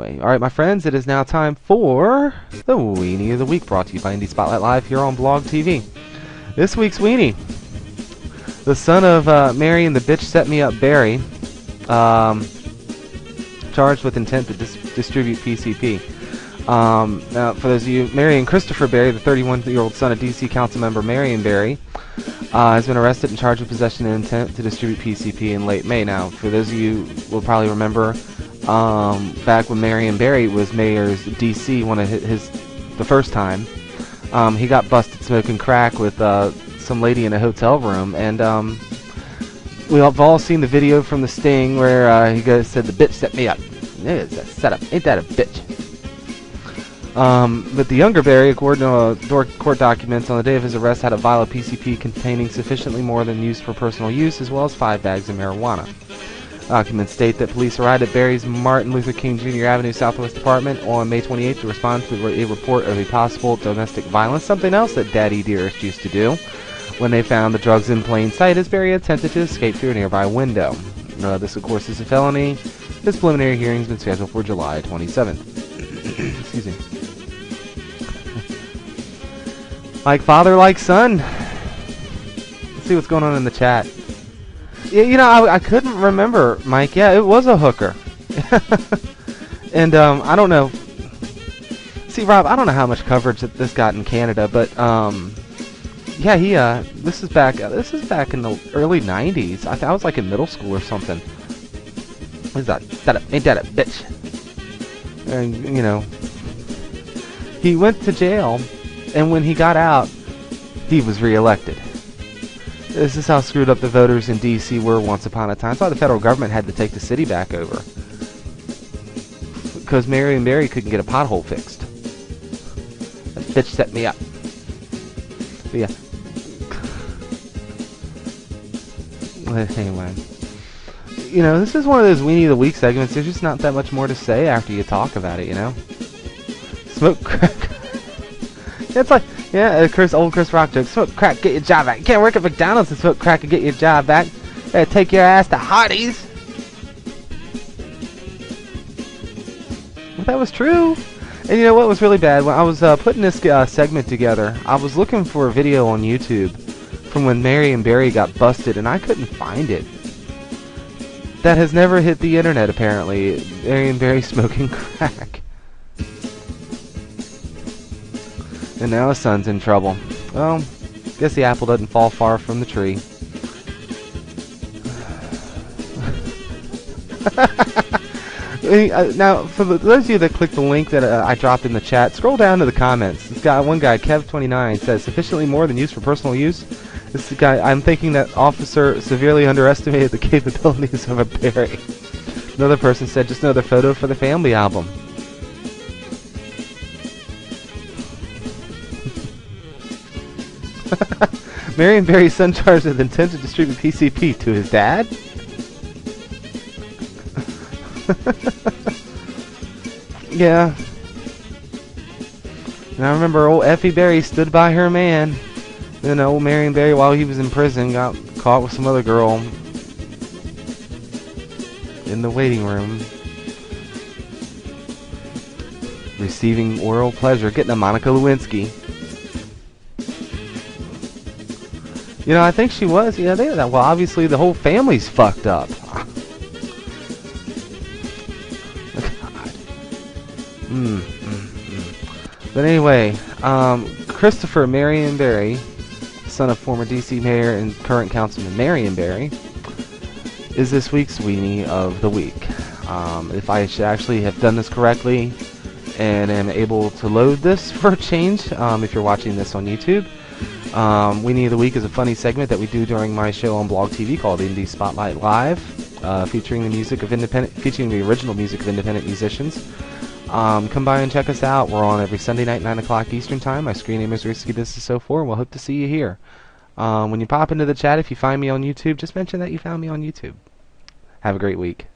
Anyway, alright my friends, it is now time for the Weenie of the Week, brought to you by Indie Spotlight Live here on Blog TV. This week's Weenie, the son of Mary and the bitch set me up Barry, charged with intent to distribute PCP. Now, for those of you, Marion Christopher Barry, the 31-year-old son of DC Councilmember Marion Barry, has been arrested and charged with possession and intent to distribute PCP in late May. Now, for those of you who will probably remember, back when Marion Barry was mayor's DC, the first time, he got busted smoking crack with some lady in a hotel room, and we've all seen the video from the sting where he said, "The bitch set me up." It's a setup. Ain't that a bitch? But the younger Barry, according to court documents, on the day of his arrest had a vial of PCP containing sufficiently more than used for personal use, as well as 5 bags of marijuana. Documents state that police arrived at Barry's Martin Luther King Jr. Avenue Southwest apartment on May 28th to respond to a report of a possible domestic violence, something else that Daddy Dearest used to do, when they found the drugs in plain sight as Barry attempted to escape through a nearby window. This, of course, is a felony. This preliminary hearing has been scheduled for July 27th. Excuse me. Like father, like son. Let's see what's going on in the chat. Yeah, you know, I couldn't remember, Mike. Yeah, it was a hooker. And I don't know. See, Rob, I don't know how much coverage that this got in Canada, but yeah, this is back in the early '90s. I was like in middle school or something. What is that? Ain't that a bitch? And you know, he went to jail, and when he got out, he was reelected. This is how screwed up the voters in D.C. were once upon a time. That's why the federal government had to take the city back over, because Marion Barry couldn't get a pothole fixed. That bitch set me up. But yeah. Anyway, you know, this is one of those Weenie of the Week segments. There's just not that much more to say after you talk about it, you know? Smoke crack. It's like, yeah, old Chris Rock joke. Smoke crack, get your job back. You can't work at McDonald's and smoke crack and get your job back. You gotta take your ass to Hardee's. Well, that was true. And you know what was really bad? When I was putting this segment together, I was looking for a video on YouTube from when Marion Barry got busted, and I couldn't find it. That has never hit the internet, apparently. Marion Barry smoking crack. And now his son's in trouble. Well, guess the apple doesn't fall far from the tree. Now, for those of you that clicked the link that I dropped in the chat, scroll down to the comments. This guy, one guy, Kev29, says, sufficiently more than used for personal use. This guy, I'm thinking that officer severely underestimated the capabilities of a Barry. Another person said, just another photo for the family album. Marion Barry's son charged with intent to distribute PCP to his dad? Yeah. And I remember old Effie Barry stood by her man. Then old Marion Barry, while he was in prison, got caught with some other girl in the waiting room, receiving oral pleasure, getting a Monica Lewinsky. You know, I think she was. Yeah, well, obviously the whole family's fucked up. God. But anyway, Christopher Marion Barry, son of former D.C. Mayor and current Councilman Marion Barry, is this week's Weenie of the Week. If I should actually have done this correctly and am able to load this for a change, if you're watching this on YouTube, Weenie of the Week is a funny segment that we do during my show on Blog TV called Indie Spotlight Live, featuring the original music of independent musicians. Come by and check us out. We're on every Sunday night, 9 o'clock Eastern Time. My screen name is Risky Business 04, and we'll hope to see you here. When you pop into the chat, if you find me on YouTube, just mention that you found me on YouTube. Have a great week.